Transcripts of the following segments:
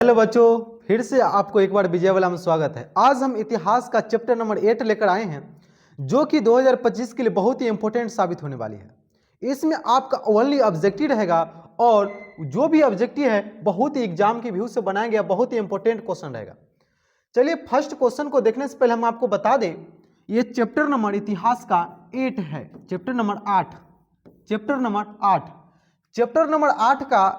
Hello बच्चों, फिर से आपको एक बार विजयवाला में स्वागत है। आज हम इतिहास का चैप्टर नंबर 8 लेकर आए हैं, जो कि 2025 के लिए बहुत ही इंपॉर्टेंट साबित होने वाली है। इसमें आपका ओनली ऑब्जेक्टिव रहेगा और जो भी ऑब्जेक्टिव है बहुत ही एग्जाम के व्यू से बनाया गया बहुत ही इंपॉर्टेंट क्वेश्चन रहेगा। चलिए फर्स्ट क्वेश्चन को देखने से पहले हम आपको बता दें, ये चैप्टर नंबर इतिहास का 8 है, चैप्टर नंबर 8 चैप्टर नंबर 8 का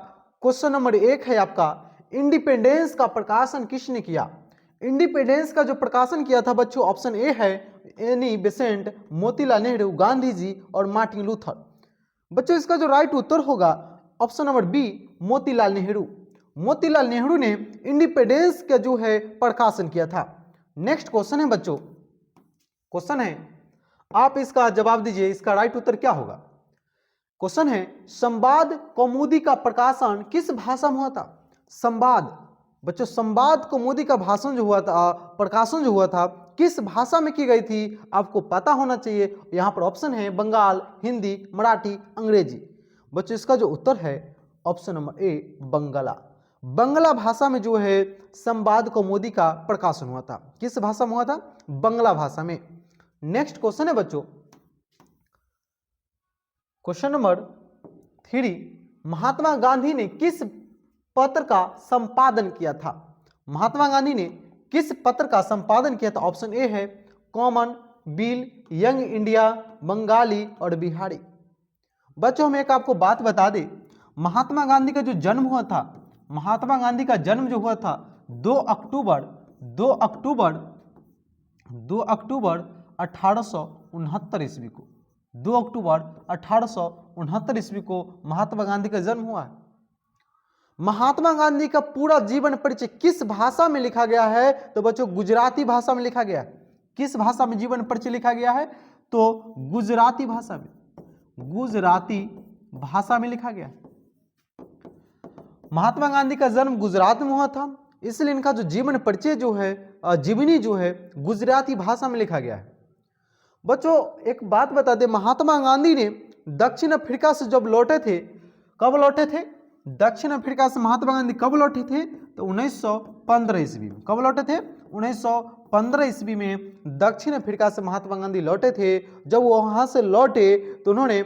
क्वेश्चन नंबर 1 है आपका, इंडिपेंडेंस का प्रकाशन किसने किया। इंडिपेंडेंस का जो प्रकाशन किया था बच्चों, ऑप्शन ए है एनी बेसेंट, मोतीलाल नेहरू, गांधी जी और मार्टिन लूथर। बच्चों इसका जो राइट उत्तर होगा option number B, Motilal Nehru. Motilal Nehru ने इंडिपेंडेंस का जो है प्रकाशन किया था। नेक्स्ट क्वेश्चन है बच्चों, क्वेश्चन है आप इसका जवाब दीजिए, इसका राइट उत्तर क्या होगा। क्वेश्चन है संवाद कौमुदी का प्रकाशन किस भाषा में हुआ था। संवाद बच्चों, संवाद कौमुदी का भाषण जो हुआ था, प्रकाशन जो हुआ था किस भाषा में की गई थी, आपको पता होना चाहिए। यहां पर ऑप्शन है बंगाल, हिंदी, मराठी, अंग्रेजी। बच्चों इसका जो उत्तर है ऑप्शन नंबर ए, बंगला। बंगला भाषा में जो है संवाद कौमुदी का प्रकाशन हुआ था। किस भाषा में हुआ था, बंगला भाषा में। नेक्स्ट क्वेश्चन है बच्चों, क्वेश्चन नंबर 3, महात्मा गांधी ने किस पत्र का संपादन किया था। महात्मा गांधी ने किस पत्र का संपादन किया था। ऑप्शन ए है common, bill, young India, Bengali और बिहारी। बच्चों हम एक आपको बात बता दें, महात्मा गांधी का जो जन्म हुआ था, महात्मा गांधी का जन्म जो हुआ था 2 अक्टूबर 1869 ईस्वी को। 2 अक्टूबर 1869 ईस्वी को महात्मा गांधी का जन्म हुआ है। महात्मा गांधी का पूरा जीवन परिचय किस भाषा में लिखा गया है, तो बच्चों गुजराती भाषा में लिखा गया है। किस भाषा में जीवन परिचय लिखा गया है, तो गुजराती भाषा में, गुजराती भाषा में लिखा गया है। महात्मा गांधी का जन्म गुजरात में हुआ था, इसलिए इनका जो जीवन परिचय जो है, जीवनी जो है गुजराती भाषा में लिखा गया है। बच्चों एक बात बता दें, महात्मा गांधी ने दक्षिण अफ्रीका से जब लौटे थे, कब लौटे थे, दक्षिण अफ्रीका से महात्मा गांधी कब लौटे थे, तो 1915 ईस्वी में। कब लौटे थे, 1915 ईस्वी में दक्षिण अफ्रीका से महात्मा गांधी लौटे थे। जब वो वहां से लौटे तो उन्होंने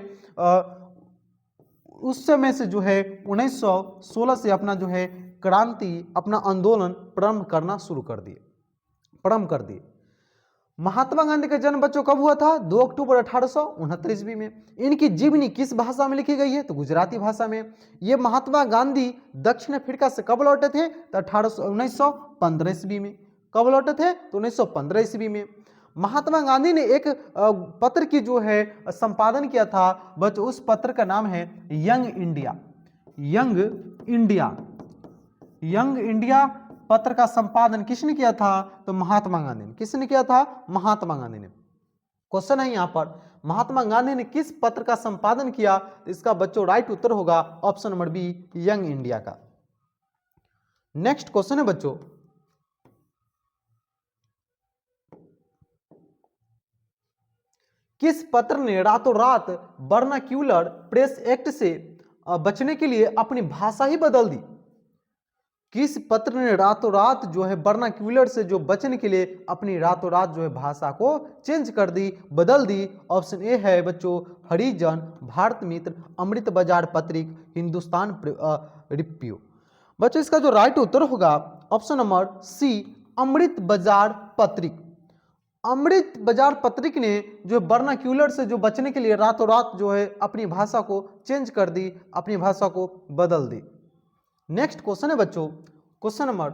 उस समय से जो है 1916 से अपना जो है क्रांति, अपना आंदोलन प्रारंभ करना शुरू कर दिए। महात्मा गांधी का जन्म बच्चों कब हुआ था, 2 अक्टूबर 1869 ईस्वी में। इनकी जीवनी किस भाषा में लिखी गई है, तो गुजराती भाषा में। ये महात्मा गांधी दक्षिण अफ्रीका से कब लौटे थे, तो 1915 ईस्वी में। कब लौटे थे, तो 1915 ईस्वी में। महात्मा गांधी ने एक पत्र की जो है संपादन किया था बच्चों, उस पत्र का नाम है यंग इंडिया पत्र का संपादन किसने किया था, तो महात्मा गांधी ने। किसने किया था, महात्मा गांधी ने। क्वेश्चन है यहां पर महात्मा गांधी ने किस पत्र का संपादन किया, तो इसका बच्चों राइट उत्तर होगा option number B, Young India का। नेक्स्ट क्वेश्चन है बच्चों, किस पत्र ने रातों रात वर्नाक्यूलर प्रेस एक्ट से बचने के लिए अपनी भाषा ही बदल दी। किस पत्र ने रातों रात जो है वर्नाक्यूलर से जो बचने के लिए अपनी रातों रात जो है भाषा को चेंज कर दी, बदल दी। ऑप्शन ए है बच्चों हरिजन, भारत मित्र, अमृत बाजार पत्रिक, हिंदुस्तान रिव्यू। बच्चों इसका जो राइट उत्तर होगा ऑप्शन नंबर सी, अमृत बाजार पत्रिक। अमृत बाजार पत्रिक ने जो वर्नाक्यूलर से जो बचने के लिए रातों रात जो है अपनी भाषा को चेंज कर दी, अपनी भाषा को बदल दी। नेक्स्ट क्वेश्चन है बच्चों, क्वेश्चन नंबर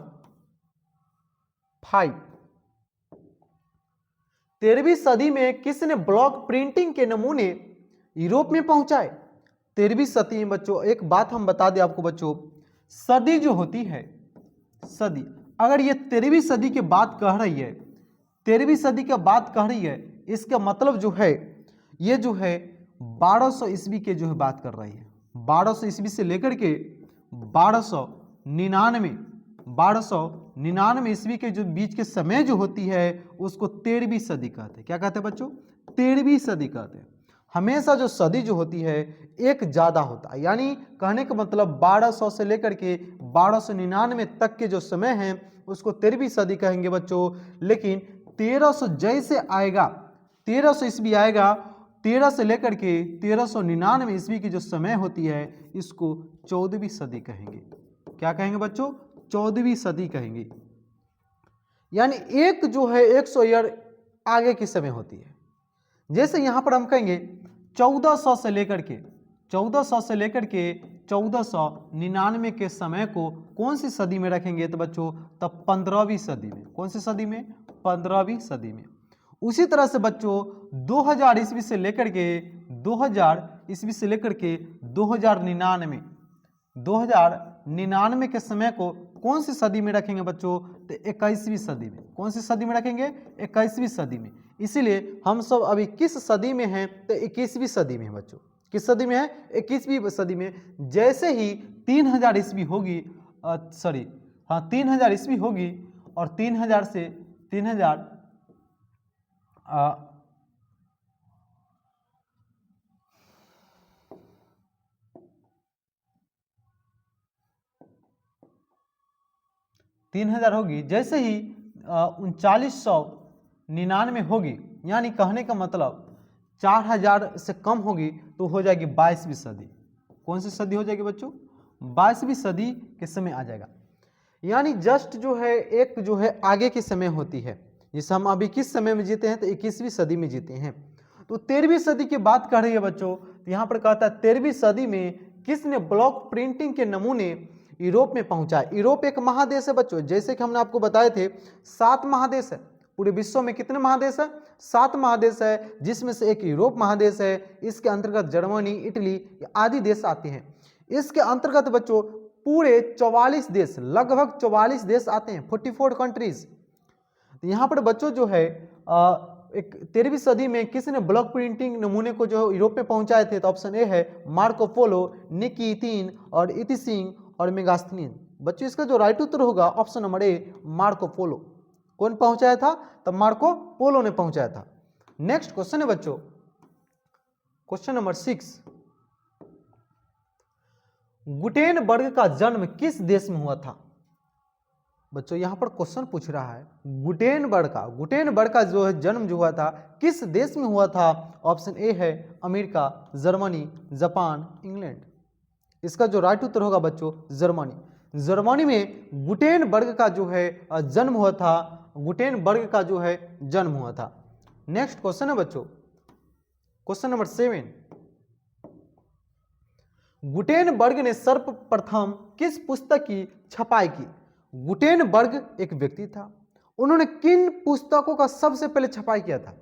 5, 13वीं सदी में किसने ब्लॉक प्रिंटिंग के नमूने यूरोप में पहुंचाए। 13वीं सदी में बच्चों एक बात हम बता दें आपको बच्चों, सदी जो होती है, सदी अगर ये 13वीं सदी की बात कह रही है, 13वीं सदी की बात कह रही है, इसका मतलब जो है ये जो है 1200 ईस्वी के जो है बात कर रही है। 1200 ईस्वी से लेकर के 1299 ईस्वी के जो बीच के समय जो होती है उसको 13वीं सदी कहते हैं। क्या कहते हैं बच्चों, 13वीं सदी कहते हैं। हमेशा जो सदी जो होती है एक ज़्यादा होता है, यानी कहने का मतलब 1200 से लेकर के 1299 तक के जो समय है उसको 13वीं सदी कहेंगे बच्चों। लेकिन 1300 जैसे आएगा, 1300 ईस्वी आएगा, 13 से लेकर के 1399 ईस्वी की जो समय होती है इसको 14वीं सदी कहेंगे। क्या कहेंगे बच्चों? 14वीं सदी कहेंगे। यानी एक जो है 100 ईयर आगे की समय होती है। जैसे यहाँ पर हम कहेंगे 1400 से लेकर के 1499 के समय को कौन सी सदी में रखेंगे? तो बच्चों तब 15वीं सदी में। कौन सी सदी में? 15वीं सदी में। उसी तरह से बच्चों 2000 ईस्वी से लेकर के 2099 के समय को कौन सी सदी में रखेंगे बच्चों? तो 21वीं सदी में। कौन सी सदी में रखेंगे? 21वीं सदी में। इसीलिए हम सब अभी किस सदी में हैं? तो 21वीं सदी में है बच्चों। किस सदी में है? 21वीं सदी में। जैसे ही 3000 ईस्वी होगी, 3000 ईस्वी होगी और 3000 से 3000 3000 होगी, जैसे ही 3999 होगी, यानी कहने का मतलब 4000 से कम होगी तो हो जाएगी 22वीं सदी। कौन सी सदी हो जाएगी बच्चों? 22वीं सदी के समय आ जाएगा। यानी जस्ट जो है एक जो है आगे की समय होती है। जैसे हम अभी किस समय में जीते हैं? तो 21वीं सदी में जीते हैं। तो 13वीं सदी की बात कर रही है बच्चों, तो यहाँ पर कहता है 13वीं सदी में किसने ब्लॉक प्रिंटिंग के नमूने यूरोप में पहुंचाए? यूरोप एक महादेश है बच्चों, जैसे कि हमने आपको बताए थे 7 महादेश है। पूरे विश्व में कितने महादेश है? 7 महादेश है, जिसमें से एक यूरोप महादेश है। इसके अंतर्गत जर्मनी, इटली आदि देश आते हैं। इसके अंतर्गत बच्चों पूरे 44 देश, लगभग 44 देश आते हैं, 44 कंट्रीज। यहाँ पर बच्चों जो है एक 13वीं सदी में किसने ब्लॉक प्रिंटिंग नमूने को जो यूरोप में पहुंचाए थे? तो ऑप्शन ए है मार्को पोलो, निकीतीन और इतिसिंग और मेगास्थनीन। बच्चों इसका जो राइट उत्तर होगा option number A Marco Polo. कौन पहुंचाया था? तो मार्को पोलो ने पहुंचाया था। नेक्स्ट क्वेश्चन है बच्चों, क्वेश्चन नंबर 6। गुटेनबर्ग का जन्म किस देश में हुआ था? बच्चों यहां पर क्वेश्चन पूछ रहा है गुटेनबर्ग का जो है जन्म जो हुआ था किस देश में हुआ था? ऑप्शन ए है अमेरिका, जर्मनी, जापान, इंग्लैंड। इसका जो राइट उत्तर होगा बच्चों जर्मनी। जर्मनी में गुटेनबर्ग का जो है जन्म हुआ था। गुटेनबर्ग का जो है जन्म हुआ था। नेक्स्ट क्वेश्चन है बच्चों, क्वेश्चन नंबर 7। गुटेनबर्ग ने सर्वप्रथम किस पुस्तक की छपाई की? गुटेनबर्ग एक व्यक्ति था, उन्होंने किन पुस्तकों का सबसे पहले छपाई किया था?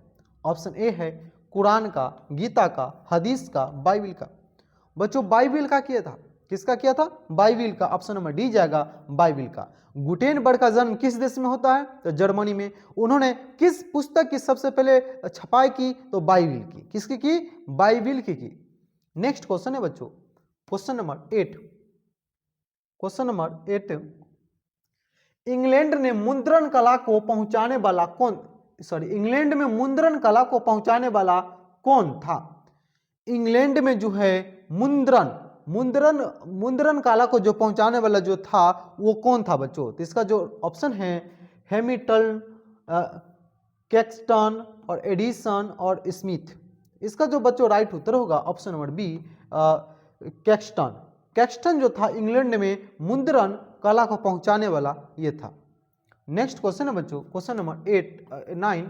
ऑप्शन ए है कुरान का, गीता का, हदीस का, बाइबिल का। बच्चों बाइबिल का किया था। किसका किया था? बाइबिल का। ऑप्शन नंबर डी जाएगा बाइबिल का। गुटेनबर्ग का जन्म किस देश में होता है? तो जर्मनी में। उन्होंने किस पुस्तक की सबसे पहले छपाई की? तो बाइबिल की। किसकी की? बाइबिल की। नेक्स्ट क्वेश्चन है बच्चों, question number 8। Question number 8, England में मुद्रण कला को पहुंचाने वाला कौन था? इंग्लैंड में जो है मुद्रण कला को जो पहुंचाने वाला जो था वो कौन था बच्चों? तो इसका जो ऑप्शन है हैमिल्टन, कैक्सटन और एडिसन और स्मिथ। इसका जो बच्चों राइट उत्तर होगा option number B Caxton. Caxton जो था इंग्लैंड में मुद्रण कला को पहुंचाने वाला ये था। नेक्स्ट क्वेश्चन है बच्चों, क्वेश्चन नंबर 9।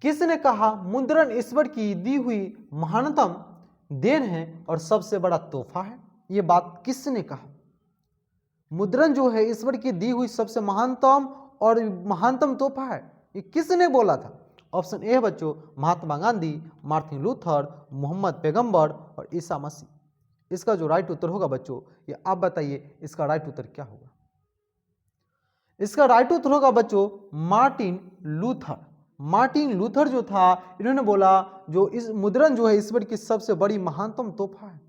किसने कहा मुद्रण ईश्वर की दी हुई महानतम देन है और सबसे बड़ा तोहफा है? ये बात किसने कहा? मुद्रण जो है ईश्वर की दी हुई सबसे महानतम तोहफा है, ये किसने बोला था? ऑप्शन ए है बच्चों महात्मा गांधी, मार्टिन लूथर, मोहम्मद पैगंबर और ईसा मसीह। इसका जो राइट उत्तर होगा बच्चों, ये आप बताइए इसका राइट उत्तर क्या होगा? इसका राइट उत्तर होगा बच्चों मार्टिन लूथर। मार्टिन लूथर जो था इन्होंने बोला जो इस मुद्रण जो है ईश्वर की सबसे बड़ी महानतम तोहफा है।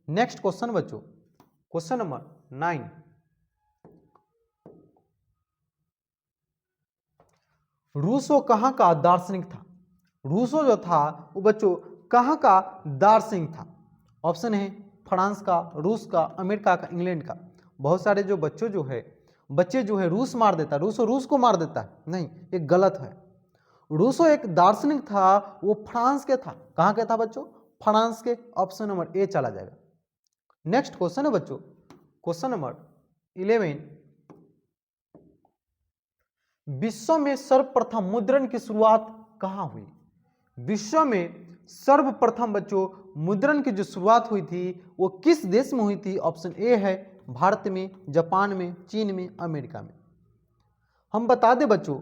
नेक्स्ट क्वेश्चन बच्चों, क्वेश्चन नंबर 9। रूसो कहाँ का दार्शनिक था? रूसो जो था वो बच्चों कहाँ का दार्शनिक था? ऑप्शन है फ्रांस का, रूस का, अमेरिका का, इंग्लैंड का। बहुत सारे जो बच्चे जो है रूस मार देता है, रूसो रूस को मार देता है, नहीं, ये गलत है। रूसो एक दार्शनिक था, वो फ्रांस के था। कहाँ के था बच्चों? फ्रांस के। ऑप्शन नंबर ए चला जाएगा। नेक्स्ट क्वेश्चन है बच्चों, क्वेश्चन नंबर 11। विश्व में सर्वप्रथम मुद्रण की शुरुआत कहाँ हुई? विश्व में सर्वप्रथम बच्चों मुद्रण की जो शुरुआत हुई थी वो किस देश में हुई थी? ऑप्शन ए है भारत में, जापान में, चीन में, अमेरिका में। हम बता दें बच्चों,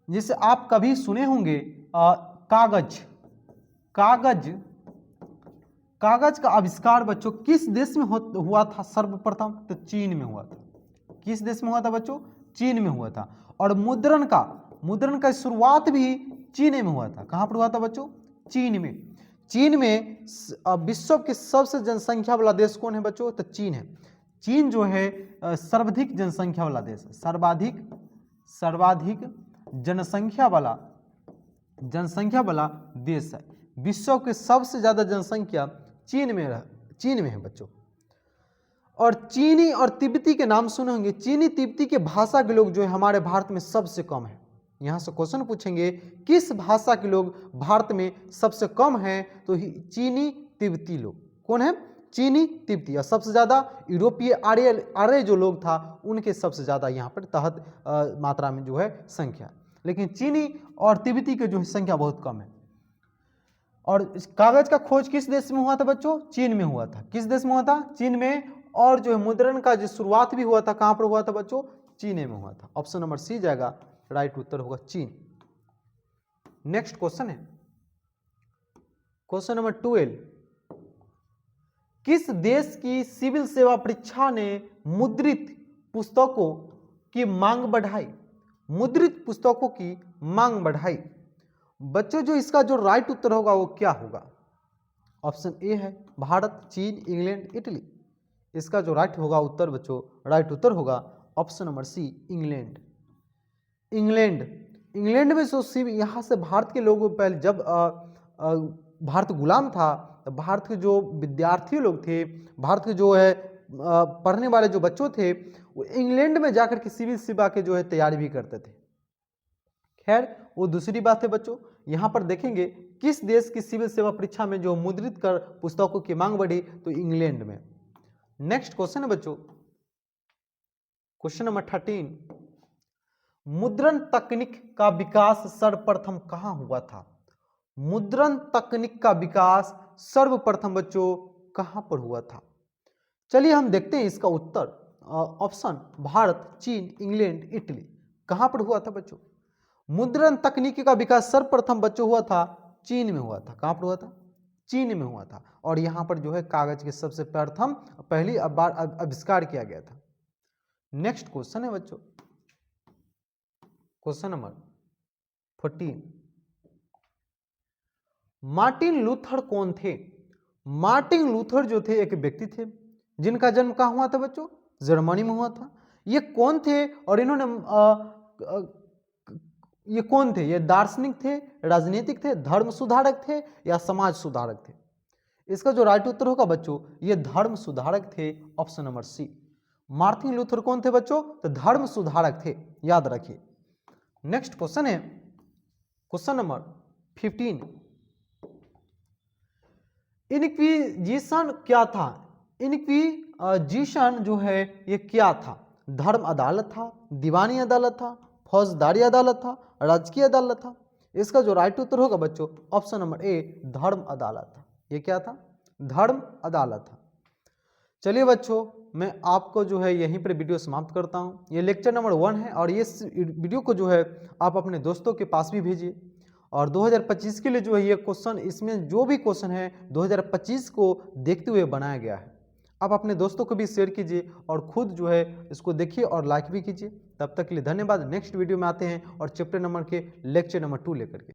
जिसे आप कभी सुने होंगे कागज कागज का आविष्कार बच्चों किस देश में हुआ था सर्वप्रथम? तो चीन में हुआ था। किस देश में हुआ था बच्चों? चीन में हुआ था। और मुद्रण का शुरुआत भी चीन में हुआ था। कहां पर हुआ था बच्चों? चीन में। चीन में विश्व के सबसे जनसंख्या वाला देश कौन है बच्चों? तो चीन है। चीन जो है सर्वाधिक जनसंख्या वाला देश है, सर्वाधिक जनसंख्या वाला देश है। विश्व के सबसे ज्यादा जनसंख्या चीन में है बच्चों। और चीनी और तिब्बती के नाम सुने होंगे। चीनी तिब्बती के भाषा के लोग जो है हमारे भारत में सबसे कम है। यहां से क्वेश्चन पूछेंगे किस भाषा के लोग भारत में सबसे कम है? तो चीनी तिब्बती लोग। कौन है? चीनी तिब्बती। और सबसे ज्यादा यूरोपीय आर्य जो लोग था उनके सबसे ज्यादा यहाँ पर तहत मात्रा में जो है संख्या। लेकिन चीनी और तिब्बती की जो है संख्या बहुत कम है। और कागज का खोज किस देश में हुआ था बच्चों? चीन में हुआ था। किस देश में हुआ था? चीन में। और जो है मुद्रण का जो शुरुआत भी हुआ था कहां पर हुआ था बच्चों? चीन में हुआ था। ऑप्शन नंबर सी जाएगा, राइट उत्तर होगा चीन। नेक्स्ट क्वेश्चन है क्वेश्चन नंबर 12। किस देश की सिविल सेवा परीक्षा ने मुद्रित पुस्तकों की मांग बढ़ाई? मुद्रित पुस्तकों की मांग बढ़ाई बच्चों, जो इसका जो राइट उत्तर होगा वो क्या होगा? ऑप्शन ए है भारत, चीन, इंग्लैंड, इटली। इसका जो राइट होगा उत्तर बच्चों, राइट उत्तर होगा option number C, England. England में यहाँ से भारत के लोगों पहले जब भारत गुलाम था, तो भारत के जो विद्यार्थी लोग थे, भारत के जो है पढ़ने वाले जो बच्चों थे, वो इंग्लैंड में जाकर के सिविल सेवा के जो है तैयारी भी करते थे। खैर वो दूसरी बात है बच्चों। यहां पर देखेंगे किस देश की सिविल सेवा परीक्षा में जो मुद्रित कर पुस्तकों की मांग बढ़ी? तो इंग्लैंड में। नेक्स्ट क्वेश्चन है बच्चों, क्वेश्चन नंबर 13। मुद्रण तकनीक का विकास सर्वप्रथम कहां हुआ था? मुद्रण तकनीक का विकास सर्वप्रथम बच्चों कहां पर हुआ था? चलिए हम देखते हैं इसका उत्तर। ऑप्शन भारत, चीन, इंग्लैंड, इटली। कहां पर हुआ था बच्चों? मुद्रण तकनीकी का विकास सर्वप्रथम बच्चों हुआ था चीन में हुआ था। कहां पर हुआ था? चीन में हुआ था। और यहां पर जो है कागज के सबसे पहली बार आविष्कार किया गया था। नेक्स्ट क्वेश्चन है बच्चों, क्वेश्चन नंबर 14। मार्टिन लूथर कौन थे? मार्टिन लूथर जो थे एक व्यक्ति थे जिनका जन्म कहां हुआ था बच्चों? जर्मनी में हुआ था। ये कौन थे और इन्होंने ये कौन थे? ये दार्शनिक थे, राजनीतिक थे, धर्म सुधारक थे या समाज सुधारक थे? इसका जो राइट उत्तर होगा बच्चों, ये धर्म सुधारक थे। Option number C. Martin Luther कौन थे बच्चों? तो धर्म सुधारक थे, याद रखिए। नेक्स्ट क्वेश्चन है क्वेश्चन नंबर 15। इनक्विजिशन क्या था? इनक्विजिशन जो है ये क्या था? धर्म अदालत था, दीवानी अदालत था, फौजदारी अदालत था, राजकीय अदालत था? इसका जो राइट उत्तर होगा बच्चों, ऑप्शन नंबर ए, धर्म अदालत था। ये क्या था? धर्म अदालत था। चलिए बच्चों, मैं आपको जो है यहीं पर वीडियो समाप्त करता हूँ। ये लेक्चर नंबर 1 है और ये वीडियो को जो है आप अपने दोस्तों के पास भी भेजिए। और 2025 के लिए जो है ये क्वेश्चन, इसमें जो भी क्वेश्चन है 2025 को देखते हुए बनाया गया है। आप अपने दोस्तों को भी शेयर कीजिए और खुद जो है इसको देखिए और लाइक भी कीजिए। तब तक के लिए धन्यवाद। नेक्स्ट वीडियो में आते हैं और चैप्टर नंबर के लेक्चर नंबर 2 लेकर के।